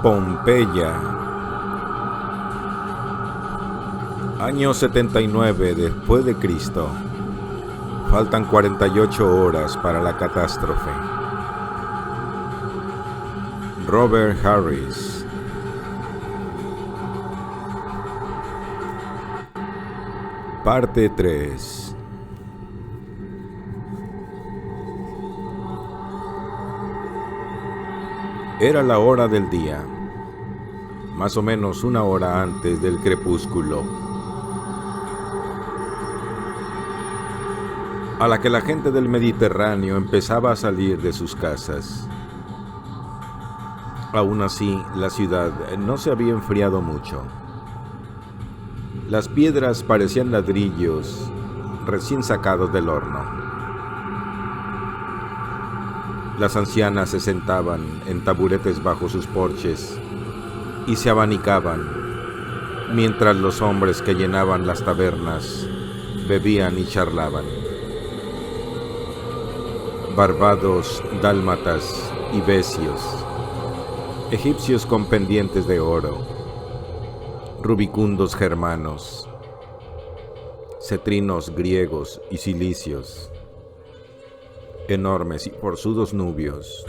Pompeya, año 79 después de Cristo. Faltan 48 horas para la catástrofe. Robert Harris. Parte 3. Era la hora del día, más o menos una hora antes del crepúsculo, a la que la gente del Mediterráneo empezaba a salir de sus casas. Aún así, la ciudad no se había enfriado mucho. Las piedras parecían ladrillos recién sacados del horno. Las ancianas se sentaban en taburetes bajo sus porches y se abanicaban, mientras los hombres que llenaban las tabernas bebían y charlaban. Barbados, dálmatas y besios, egipcios con pendientes de oro, rubicundos germanos, cetrinos griegos y cilicios, enormes y forzudos nubios,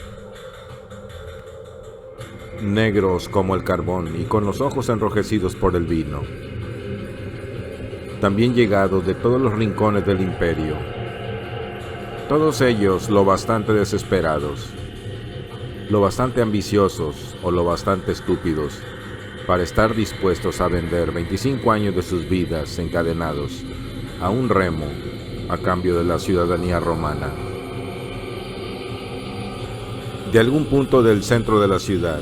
negros como el carbón y con los ojos enrojecidos por el vino, también llegados de todos los rincones del imperio, todos ellos lo bastante desesperados, lo bastante ambiciosos o lo bastante estúpidos para estar dispuestos a vender 25 años de sus vidas encadenados a un remo a cambio de la ciudadanía romana. De algún punto del centro de la ciudad,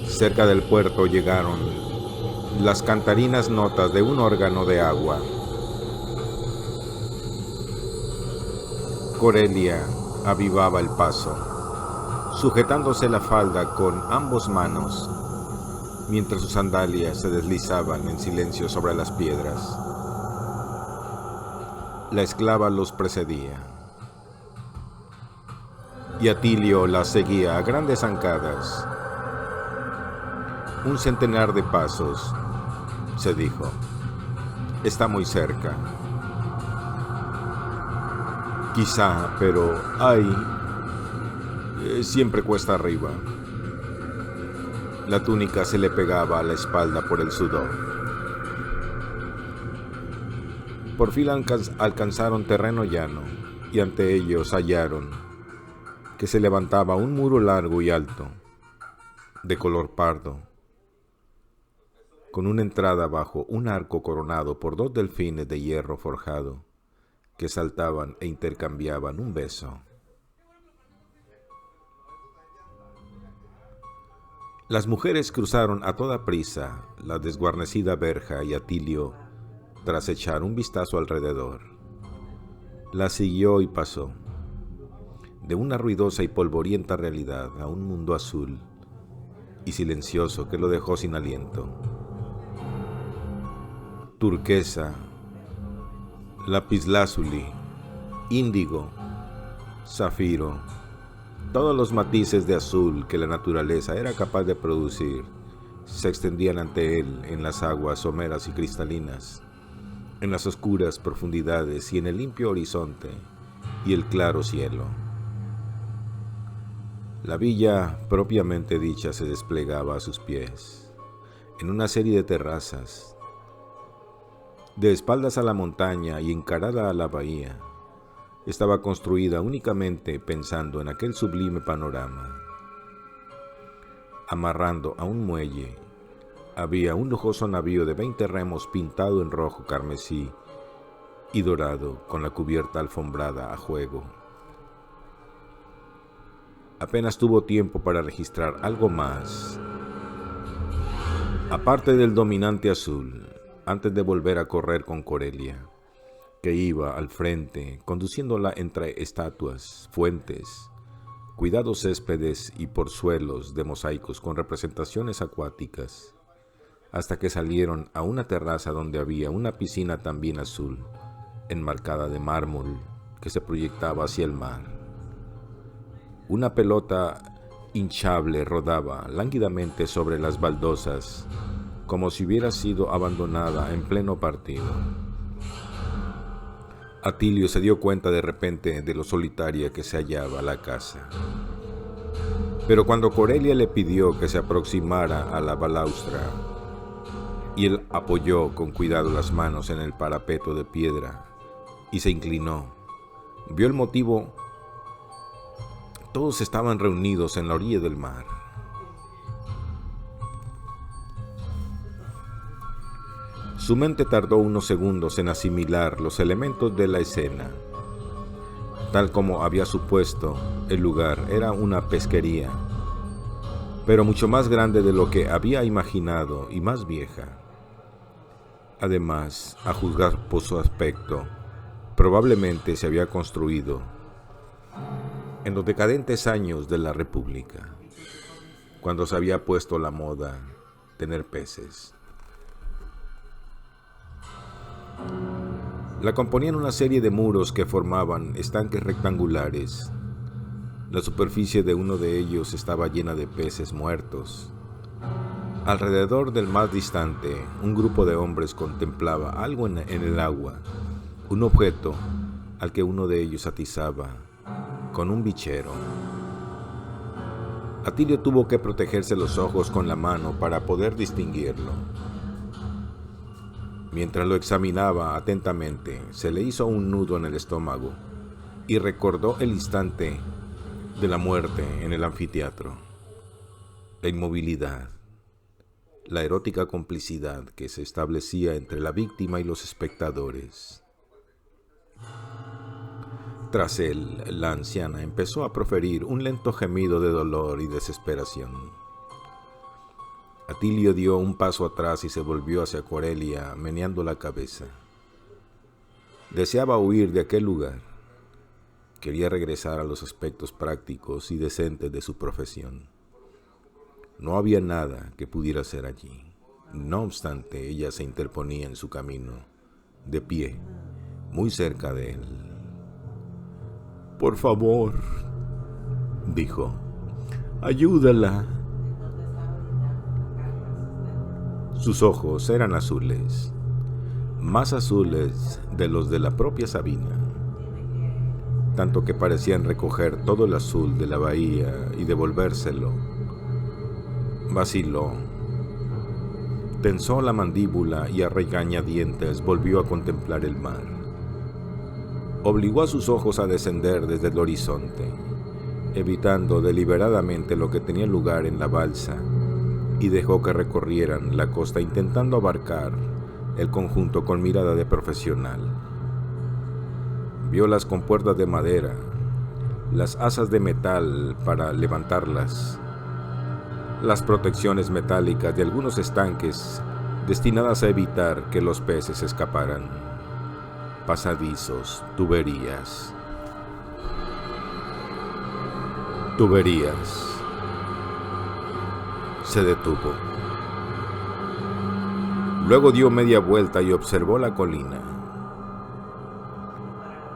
cerca del puerto, llegaron las cantarinas notas de un órgano de agua. Corelia avivaba el paso, sujetándose la falda con ambas manos, mientras sus sandalias se deslizaban en silencio sobre las piedras. La esclava los precedía, y Atilio la seguía a grandes zancadas. Un centenar de pasos, se dijo. Está muy cerca. Quizá, pero siempre cuesta arriba. La túnica se le pegaba a la espalda por el sudor. Por fin alcanzaron terreno llano, y ante ellos hallaron que se levantaba un muro largo y alto, de color pardo, con una entrada bajo un arco coronado por dos delfines de hierro forjado, que saltaban e intercambiaban un beso. Las mujeres cruzaron a toda prisa la desguarnecida verja y Atilio, tras echar un vistazo alrededor, la siguió y pasó de una ruidosa y polvorienta realidad a un mundo azul y silencioso que lo dejó sin aliento. Turquesa, lapislázuli, índigo, zafiro, todos los matices de azul que la naturaleza era capaz de producir se extendían ante él en las aguas someras y cristalinas, en las oscuras profundidades y en el limpio horizonte y el claro cielo. La villa propiamente dicha se desplegaba a sus pies, en una serie de terrazas, de espaldas a la montaña y encarada a la bahía. Estaba construida únicamente pensando en aquel sublime panorama. Amarrando a un muelle, había un lujoso navío de 20 remos pintado en rojo carmesí y dorado, con la cubierta alfombrada a juego. Apenas tuvo tiempo para registrar algo más, aparte del dominante azul, antes de volver a correr con Corelia, que iba al frente, conduciéndola entre estatuas, fuentes, cuidados céspedes y porzuelos de mosaicos con representaciones acuáticas, hasta que salieron a una terraza donde había una piscina también azul, enmarcada de mármol, que se proyectaba hacia el mar. Una pelota hinchable rodaba lánguidamente sobre las baldosas, como si hubiera sido abandonada en pleno partido. Atilio se dio cuenta de repente de lo solitaria que se hallaba la casa. Pero cuando Corelia le pidió que se aproximara a la balaustra, y él apoyó con cuidado las manos en el parapeto de piedra y se inclinó, vio el motivo. Todos estaban reunidos en la orilla del mar. Su mente tardó unos segundos en asimilar los elementos de la escena. Tal como había supuesto, el lugar era una pesquería, pero mucho más grande de lo que había imaginado y más vieja. Además, a juzgar por su aspecto, probablemente se había construido en los decadentes años de la República, cuando se había puesto la moda tener peces. La componían una serie de muros que formaban estanques rectangulares. La superficie de uno de ellos estaba llena de peces muertos. Alrededor del más distante, un grupo de hombres contemplaba algo en el agua, un objeto al que uno de ellos atizaba con un bichero. Atilio tuvo que protegerse los ojos con la mano para poder distinguirlo. Mientras lo examinaba atentamente, se le hizo un nudo en el estómago y recordó el instante de la muerte en el anfiteatro. La inmovilidad, la erótica complicidad que se establecía entre la víctima y los espectadores. Tras él, la anciana empezó a proferir un lento gemido de dolor y desesperación. Atilio dio un paso atrás y se volvió hacia Corelia, meneando la cabeza. Deseaba huir de aquel lugar. Quería regresar a los aspectos prácticos y decentes de su profesión. No había nada que pudiera hacer allí. No obstante, ella se interponía en su camino, de pie, muy cerca de él. «Por favor», dijo, «ayúdala». Sus ojos eran azules, más azules de los de la propia Sabina, tanto que parecían recoger todo el azul de la bahía y devolvérselo. Vaciló, tensó la mandíbula y a regañadientes volvió a contemplar el mar. Obligó a sus ojos a descender desde el horizonte, evitando deliberadamente lo que tenía lugar en la balsa, y dejó que recorrieran la costa intentando abarcar el conjunto con mirada de profesional. Vio las compuertas de madera, las asas de metal para levantarlas, las protecciones metálicas de algunos estanques destinadas a evitar que los peces escaparan, pasadizos, tuberías. Se detuvo. Luego dio media vuelta y observó la colina.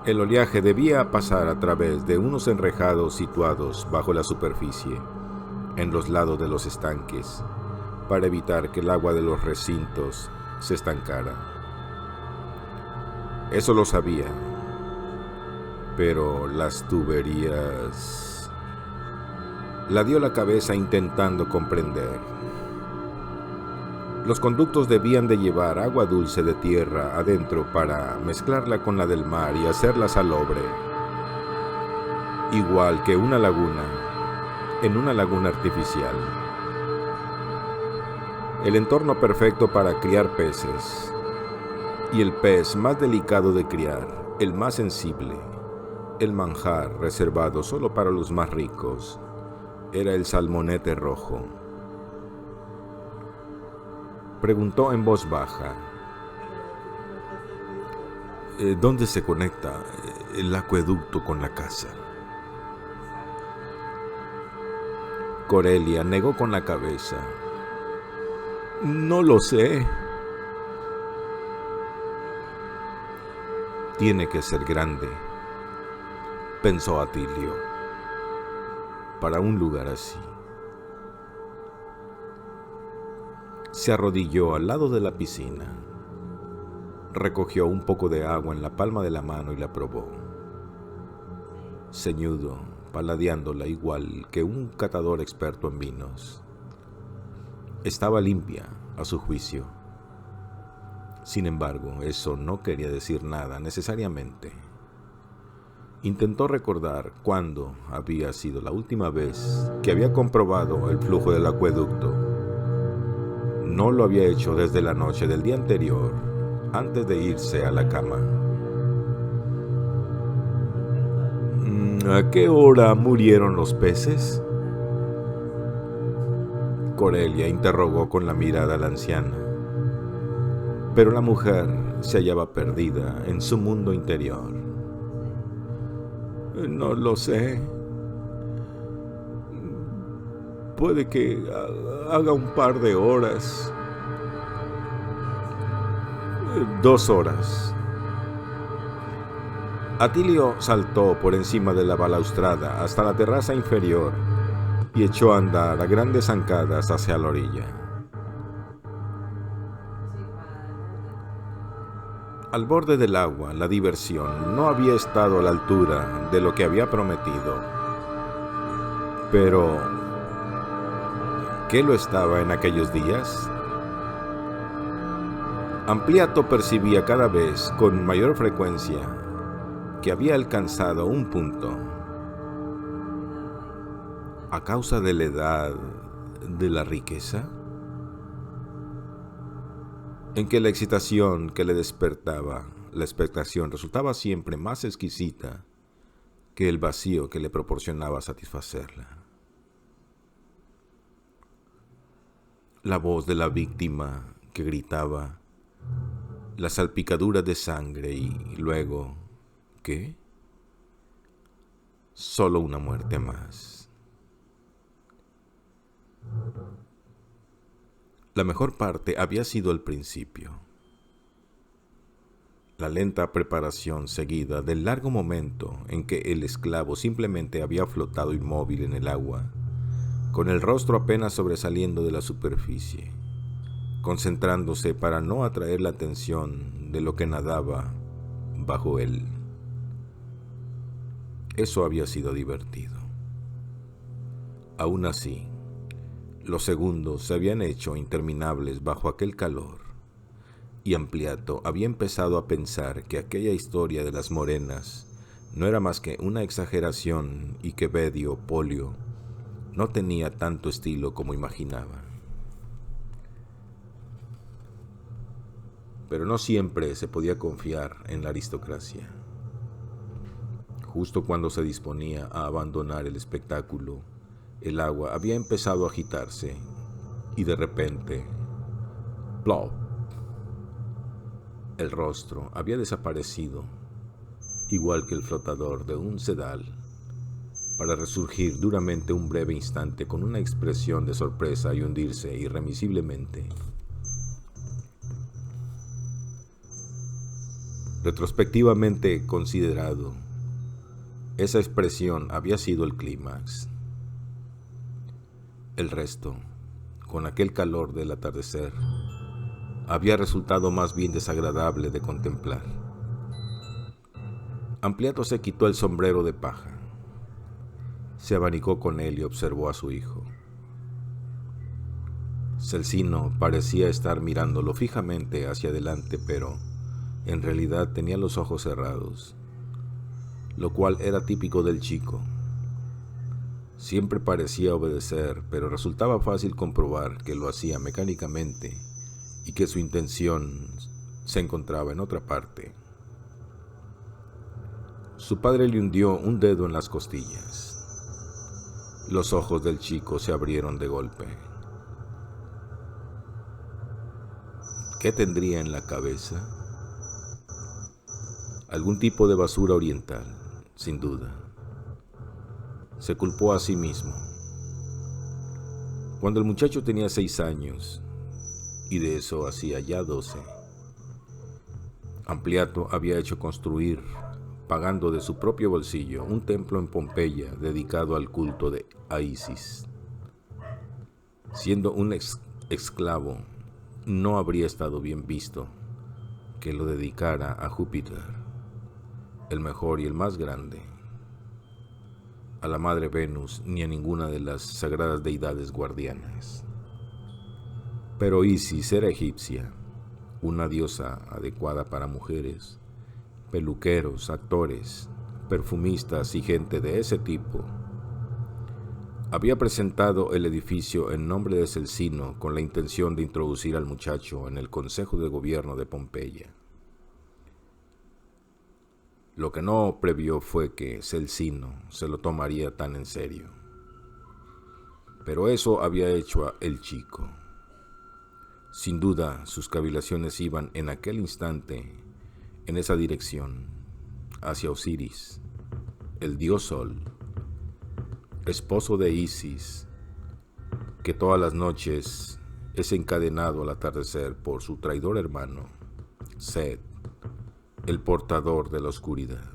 El oleaje debía pasar a través de unos enrejados situados bajo la superficie, en los lados de los estanques, para evitar que el agua de los recintos se estancara. Eso lo sabía, pero las tuberías... La dio la cabeza intentando comprender. Los conductos debían de llevar agua dulce de tierra adentro para mezclarla con la del mar y hacerla salobre. Igual que una laguna, en una laguna artificial. El entorno perfecto para criar peces. Y el pez más delicado de criar, el más sensible, el manjar reservado solo para los más ricos, era el salmonete rojo. Preguntó en voz baja: ¿dónde se conecta el acueducto con la casa? Corelia negó con la cabeza. No lo sé. Tiene que ser grande, pensó Atilio. para un lugar así. Se arrodilló al lado de la piscina, recogió un poco de agua en la palma de la mano y la probó. Ceñudo, paladeándola igual que un catador experto en vinos. Estaba limpia, a su juicio. Sin embargo, eso no quería decir nada necesariamente. Intentó recordar cuándo había sido la última vez que había comprobado el flujo del acueducto. No lo había hecho desde la noche del día anterior, antes de irse a la cama. ¿A qué hora murieron los peces? Corelia interrogó con la mirada a la anciana. Pero la mujer se hallaba perdida en su mundo interior. No lo sé. Puede que haga un par de horas. 2 horas. Atilio saltó por encima de la balaustrada hasta la terraza inferior y echó a andar a grandes zancadas hacia la orilla. Al borde del agua, la diversión no había estado a la altura de lo que había prometido. Pero, ¿qué lo estaba en aquellos días? Ampliato percibía cada vez con mayor frecuencia que había alcanzado un punto. ¿A causa de la edad, de la riqueza? En que la excitación que le despertaba, la expectación resultaba siempre más exquisita que el vacío que le proporcionaba satisfacerla. La voz de la víctima que gritaba, la salpicadura de sangre y luego, ¿qué? Solo una muerte más. La mejor parte había sido el principio. La lenta preparación seguida del largo momento en que el esclavo simplemente había flotado inmóvil en el agua, con el rostro apenas sobresaliendo de la superficie, concentrándose para no atraer la atención de lo que nadaba bajo él. Eso había sido divertido. Aún así, los segundos se habían hecho interminables bajo aquel calor, y Ampliato había empezado a pensar que aquella historia de las morenas no era más que una exageración y que Bedio Polio no tenía tanto estilo como imaginaba. Pero no siempre se podía confiar en la aristocracia. Justo cuando se disponía a abandonar el espectáculo, el agua había empezado a agitarse y de repente, ¡plop! El rostro había desaparecido, igual que el flotador de un sedal, para resurgir duramente un breve instante con una expresión de sorpresa y hundirse irremisiblemente. Retrospectivamente considerado, esa expresión había sido el clímax. El resto, con aquel calor del atardecer, había resultado más bien desagradable de contemplar. Ampliato se quitó el sombrero de paja, se abanicó con él y observó a su hijo. Celsino parecía estar mirándolo fijamente hacia adelante, pero en realidad tenía los ojos cerrados, lo cual era típico del chico. Siempre parecía obedecer, pero resultaba fácil comprobar que lo hacía mecánicamente y que su intención se encontraba en otra parte. Su padre le hundió un dedo en las costillas. Los ojos del chico se abrieron de golpe. ¿Qué tendría en la cabeza? Algún tipo de basura oriental, sin duda. Se culpó a sí mismo. Cuando el muchacho tenía 6 años, y de eso hacía ya 12, Ampliato había hecho construir pagando de su propio bolsillo un templo en Pompeya dedicado al culto a Isis. Siendo un esclavo, no habría estado bien visto que lo dedicara a Júpiter, el mejor y el más grande, a la madre Venus ni a ninguna de las sagradas deidades guardianas. Pero Isis era egipcia, una diosa adecuada para mujeres, peluqueros, actores, perfumistas y gente de ese tipo. Había presentado el edificio en nombre de Celsino con la intención de introducir al muchacho en el Consejo de Gobierno de Pompeya. Lo que no previó fue que Celsino se lo tomaría tan en serio. Pero eso había hecho el chico. Sin duda, sus cavilaciones iban en aquel instante en esa dirección, hacia Osiris, el dios Sol, esposo de Isis, que todas las noches es encadenado al atardecer por su traidor hermano, Set, el portador de la oscuridad.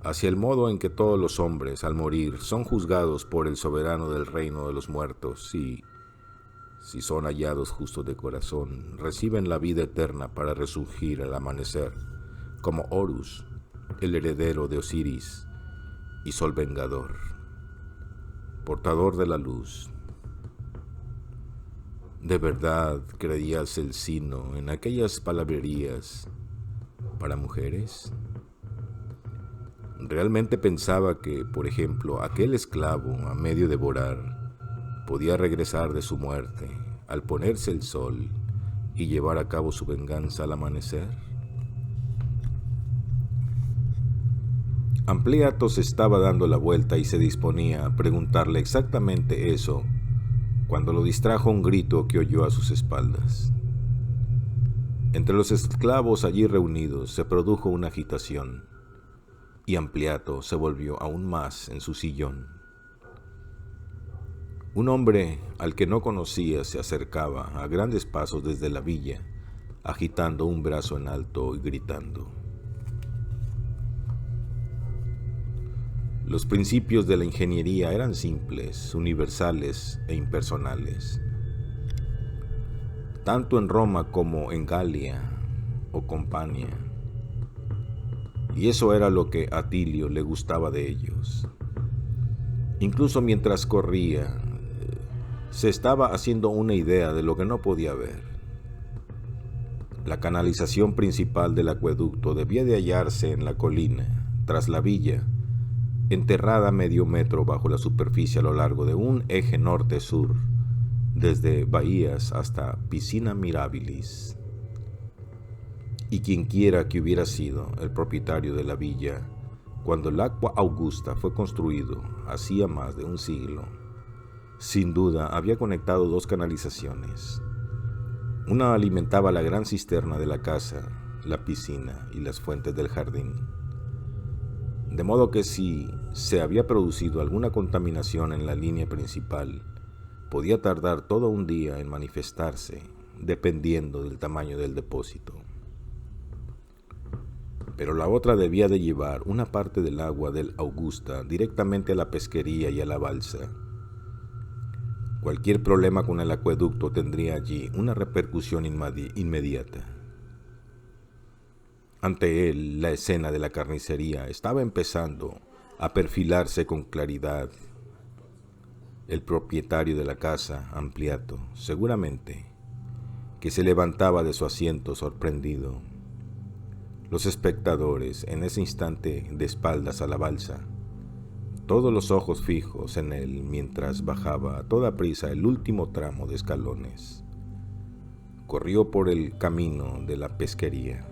Hacia el modo en que todos los hombres, al morir, son juzgados por el soberano del reino de los muertos y, si son hallados justos de corazón, reciben la vida eterna para resurgir al amanecer, como Horus, el heredero de Osiris y Sol vengador, portador de la luz. ¿De verdad creía Celsino en aquellas palabrerías para mujeres? ¿Realmente pensaba que, por ejemplo, aquel esclavo a medio devorar podía regresar de su muerte al ponerse el sol y llevar a cabo su venganza al amanecer? Ampliato se estaba dando la vuelta y se disponía a preguntarle exactamente eso cuando lo distrajo un grito que oyó a sus espaldas. Entre los esclavos allí reunidos se produjo una agitación y Ampliato se volvió aún más en su sillón. Un hombre al que no conocía se acercaba a grandes pasos desde la villa, agitando un brazo en alto y gritando. Los principios de la ingeniería eran simples, universales e impersonales. Tanto en Roma como en Galia o Campania. Y eso era lo que a Atilio le gustaba de ellos. Incluso mientras corría, se estaba haciendo una idea de lo que no podía ver. La canalización principal del acueducto debía de hallarse en la colina, tras la villa, enterrada medio metro bajo la superficie a lo largo de un eje norte-sur, desde Bahías hasta Piscina Mirabilis. Y quienquiera que hubiera sido el propietario de la villa, cuando el Aqua Augusta fue construido, hacía más de un siglo, sin duda había conectado dos canalizaciones. Una alimentaba la gran cisterna de la casa, la piscina y las fuentes del jardín. De modo que si se había producido alguna contaminación en la línea principal, podía tardar todo un día en manifestarse, dependiendo del tamaño del depósito. Pero la otra debía de llevar una parte del agua del Augusta directamente a la pesquería y a la balsa. Cualquier problema con el acueducto tendría allí una repercusión inmediata. Ante él, la escena de la carnicería estaba empezando a perfilarse con claridad. El propietario de la casa, Ampliato, seguramente, que se levantaba de su asiento sorprendido. Los espectadores, en ese instante de espaldas a la balsa, todos los ojos fijos en él mientras bajaba a toda prisa el último tramo de escalones. Corrió por el camino de la pesquería,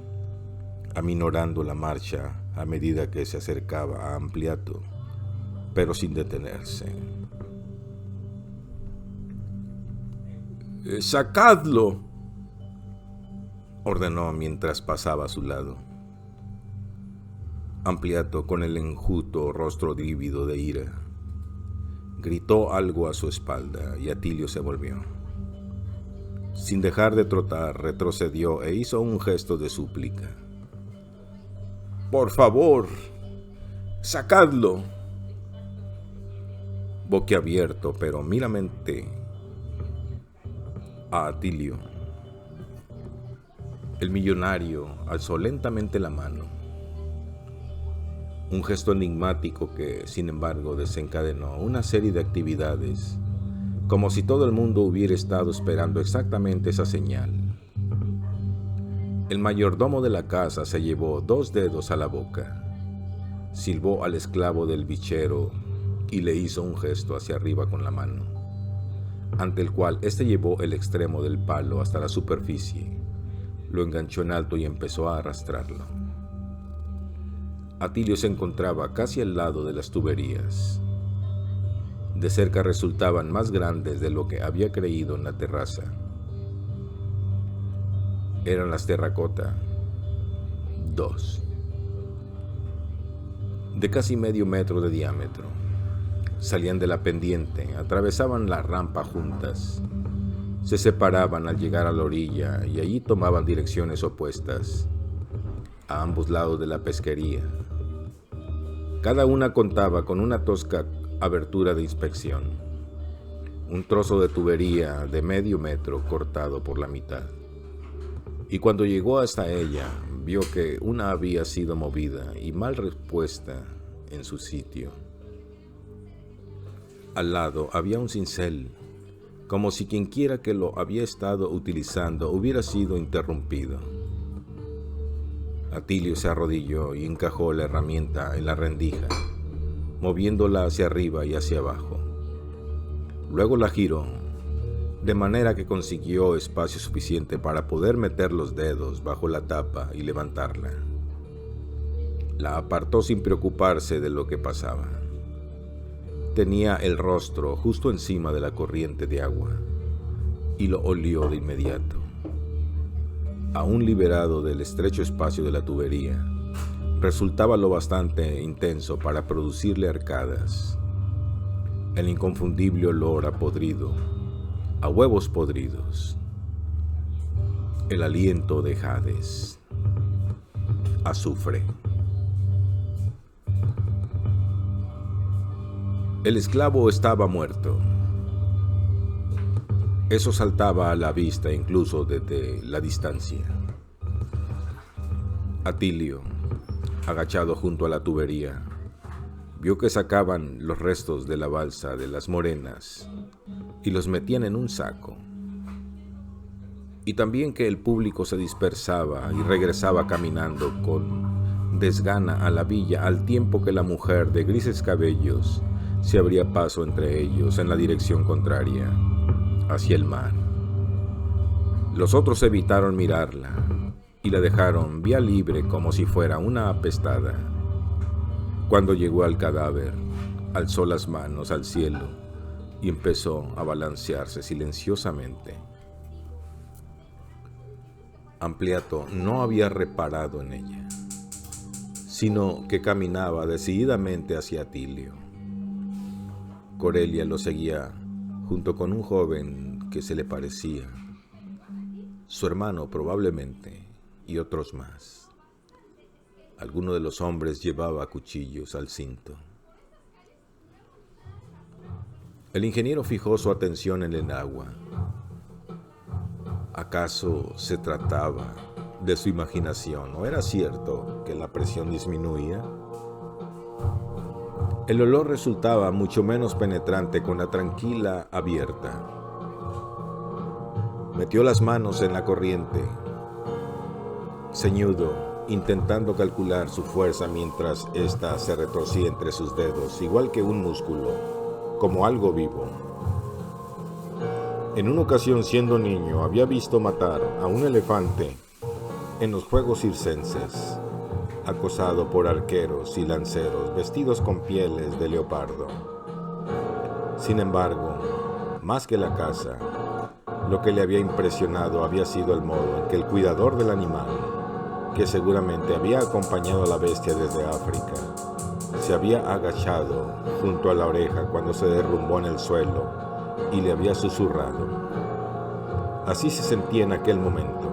aminorando la marcha a medida que se acercaba a Ampliato, pero sin detenerse. «¡Sacadlo!», ordenó mientras pasaba a su lado. Ampliato, con el enjuto rostro lívido de ira, gritó algo a su espalda y Atilio se volvió. Sin dejar de trotar, retrocedió e hizo un gesto de súplica. Por favor, sacadlo. Boquiabierto, pero miramente a Atilio. El millonario alzó lentamente la mano. Un gesto enigmático que, sin embargo, desencadenó una serie de actividades, como si todo el mundo hubiera estado esperando exactamente esa señal. El mayordomo de la casa se llevó 2 dedos a la boca, silbó al esclavo del bichero y le hizo un gesto hacia arriba con la mano, ante el cual éste llevó el extremo del palo hasta la superficie, lo enganchó en alto y empezó a arrastrarlo. Atilio se encontraba casi al lado de las tuberías. De cerca resultaban más grandes de lo que había creído en la terraza. Eran las terracota 2, de casi medio metro de diámetro. Salían de la pendiente, atravesaban la rampa juntas, se separaban al llegar a la orilla y allí tomaban direcciones opuestas, a ambos lados de la pesquería. Cada una contaba con una tosca abertura de inspección, un trozo de tubería de medio metro cortado por la mitad. Y cuando llegó hasta ella, vio que una había sido movida y mal repuesta en su sitio. Al lado había un cincel, como si quienquiera que lo había estado utilizando hubiera sido interrumpido. Atilio se arrodilló y encajó la herramienta en la rendija, moviéndola hacia arriba y hacia abajo. Luego la giró, de manera que consiguió espacio suficiente para poder meter los dedos bajo la tapa y levantarla. La apartó sin preocuparse de lo que pasaba. Tenía el rostro justo encima de la corriente de agua y lo olió de inmediato. Aún liberado del estrecho espacio de la tubería, resultaba lo bastante intenso para producirle arcadas. El inconfundible olor a podrido, a huevos podridos, el aliento de Hades, azufre. El esclavo estaba muerto. Eso saltaba a la vista incluso desde la distancia. Atilio, agachado junto a la tubería, vio que sacaban los restos de la balsa de las morenas y los metían en un saco. Y también que el público se dispersaba y regresaba caminando con desgana a la villa al tiempo que la mujer de grises cabellos se abría paso entre ellos en la dirección contraria, hacia el mar. Los otros evitaron mirarla y la dejaron vía libre como si fuera una apestada. Cuando llegó al cadáver, alzó las manos al cielo y empezó a balancearse silenciosamente. Ampliato no había reparado en ella, sino que caminaba decididamente hacia Atilio. Corelia lo seguía junto con un joven que se le parecía, su hermano probablemente, y otros más. Alguno de los hombres llevaba cuchillos al cinto. El ingeniero fijó su atención en el agua. ¿Acaso se trataba de su imaginación o era cierto que la presión disminuía? El olor resultaba mucho menos penetrante con la tranquila abierta. Metió las manos en la corriente, ceñudo, intentando calcular su fuerza mientras ésta se retorcía entre sus dedos, igual que un músculo, como algo vivo. En una ocasión, siendo niño, había visto matar a un elefante en los juegos circenses, acosado por arqueros y lanceros vestidos con pieles de leopardo. Sin embargo, más que la caza, lo que le había impresionado había sido el modo en que el cuidador del animal, que seguramente había acompañado a la bestia desde África, se había agachado junto a la oreja cuando se derrumbó en el suelo y le había susurrado. Así se sentía en aquel momento.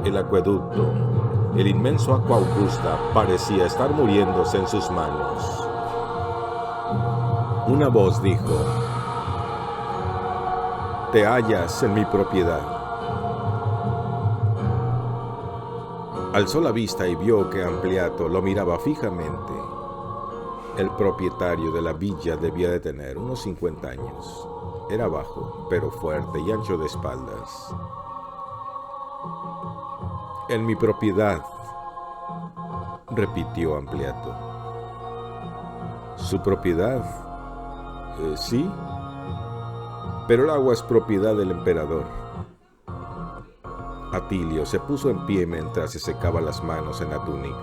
El acueducto El inmenso Aqua Augusta parecía estar muriéndose en sus manos. Una voz dijo: «Te hallas en mi propiedad». Alzó la vista y vio que Ampliato lo miraba fijamente. El propietario de la villa debía de tener unos 50 años. Era bajo, pero fuerte y ancho de espaldas. «En mi propiedad», repitió Ampliato. «¿Su propiedad? Sí, pero el agua es propiedad del emperador». Atilio se puso en pie mientras se secaba las manos en la túnica.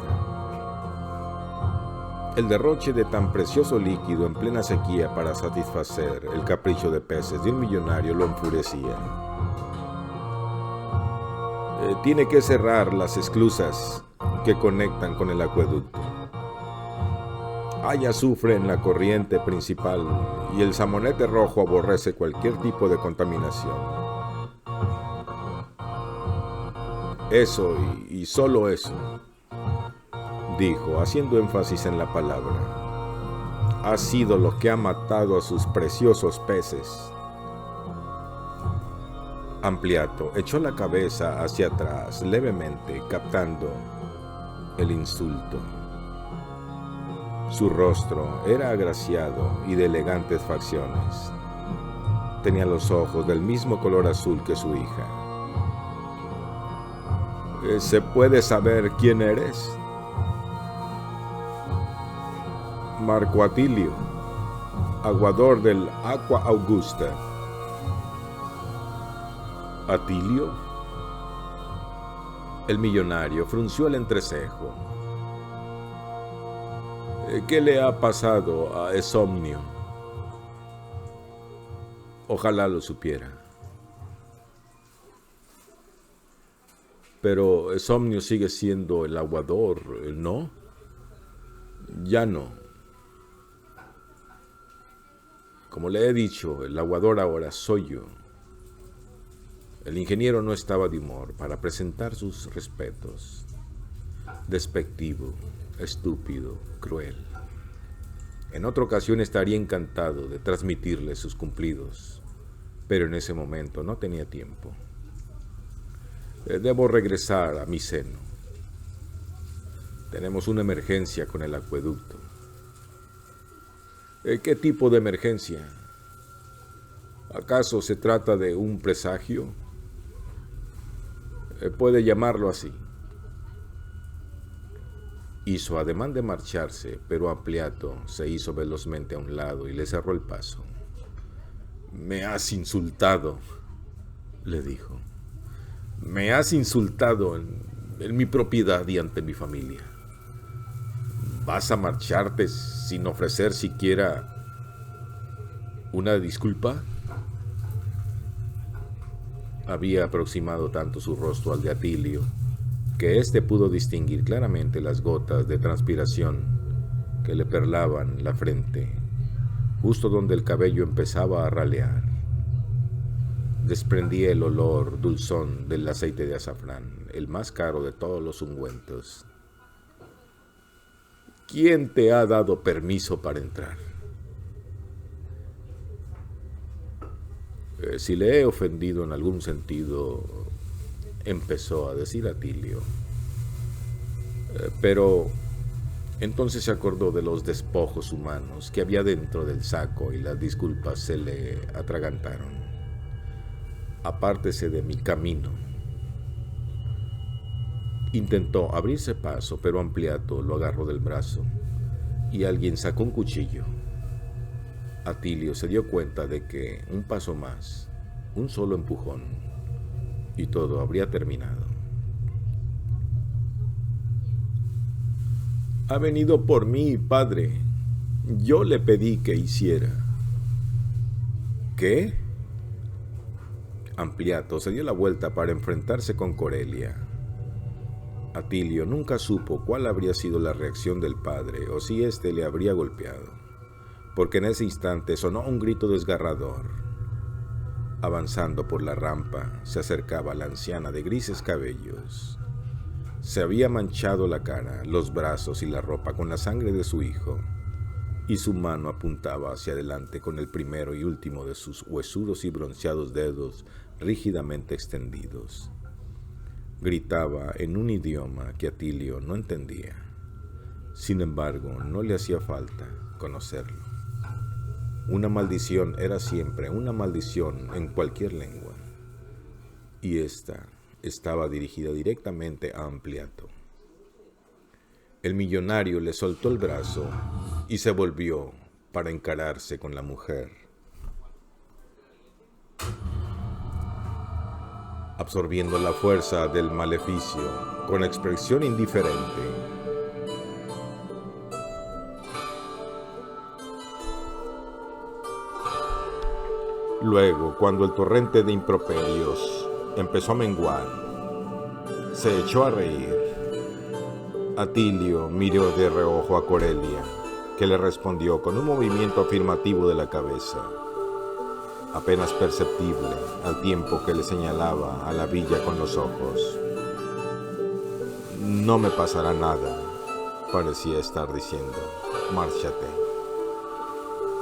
El derroche de tan precioso líquido en plena sequía para satisfacer el capricho de peces de un millonario lo enfurecía. Tiene que cerrar las esclusas que conectan con el acueducto. Hay azufre en la corriente principal y el salmonete rojo aborrece cualquier tipo de contaminación. Eso y solo eso, dijo, haciendo énfasis en la palabra, ha sido lo que ha matado a sus preciosos peces. Ampliato echó la cabeza hacia atrás levemente, captando el insulto. Su rostro era agraciado y de elegantes facciones. Tenía los ojos del mismo color azul que su hija. ¿Se puede saber quién eres? Marco Atilio, aguador del Aqua Augusta. ¿Atilio? El millonario frunció el entrecejo. ¿Qué le ha pasado a Esomnio? Ojalá lo supiera. Pero Esomnio sigue siendo el aguador, ¿no? Ya no. Como le he dicho, el aguador ahora soy yo. El ingeniero no estaba de humor para presentar sus respetos. Despectivo, estúpido, cruel. En otra ocasión estaría encantado de transmitirle sus cumplidos, pero en ese momento no tenía tiempo. Debo regresar a mi seno. Tenemos una emergencia con el acueducto. ¿Qué tipo de emergencia? ¿Acaso se trata de un presagio? Puede llamarlo así. Hizo ademán de marcharse, pero Ampliato se hizo velozmente a un lado y le cerró el paso. «Me has insultado», le dijo. «Me has insultado en mi propiedad y ante mi familia. ¿Vas a marcharte sin ofrecer siquiera una disculpa?» Había aproximado tanto su rostro al de Atilio, que éste pudo distinguir claramente las gotas de transpiración que le perlaban la frente, justo donde el cabello empezaba a ralear. Desprendía el olor dulzón del aceite de azafrán, el más caro de todos los ungüentos. ¿Quién te ha dado permiso para entrar? Si le he ofendido en algún sentido, empezó a decir Atilio. Pero entonces se acordó de los despojos humanos que había dentro del saco y las disculpas se le atragantaron. «Apártese de mi camino». Intentó abrirse paso, pero Ampliato lo agarró del brazo y alguien sacó un cuchillo. Atilio se dio cuenta de que un paso más, un solo empujón, y todo habría terminado. «Ha venido por mí, padre. Yo le pedí que hiciera». «¿Qué?» Ampliato se dio la vuelta para enfrentarse con Corelia. Atilio nunca supo cuál habría sido la reacción del padre o si éste le habría golpeado, porque en ese instante sonó un grito desgarrador. Avanzando por la rampa, se acercaba la anciana de grises cabellos. Se había manchado la cara, los brazos y la ropa con la sangre de su hijo, y su mano apuntaba hacia adelante con el primero y último de sus huesudos y bronceados dedos rígidamente extendidos. Gritaba en un idioma que Atilio no entendía. Sin embargo, no le hacía falta conocerlo. Una maldición era siempre una maldición en cualquier lengua, y esta estaba dirigida directamente a Ampliato. El millonario le soltó el brazo y se volvió para encararse con la mujer. Absorbiendo la fuerza del maleficio con expresión indiferente. Luego, cuando el torrente de improperios empezó a menguar, se echó a reír. Atilio miró de reojo a Corelia, que le respondió con un movimiento afirmativo de la cabeza, apenas perceptible, al tiempo que le señalaba a la villa con los ojos. No me pasará nada, parecía estar diciendo. Márchate.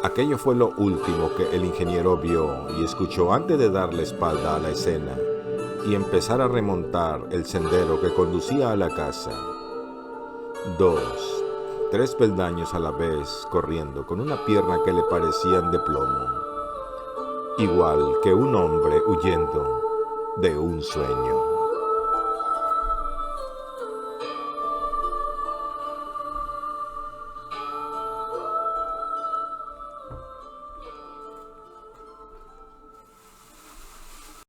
Aquello fue lo último que el ingeniero vio y escuchó antes de dar la espalda a la escena y empezar a remontar el sendero que conducía a la casa. 2, 3 peldaños a la vez corriendo con una pierna que le parecían de plomo, igual que un hombre huyendo de un sueño.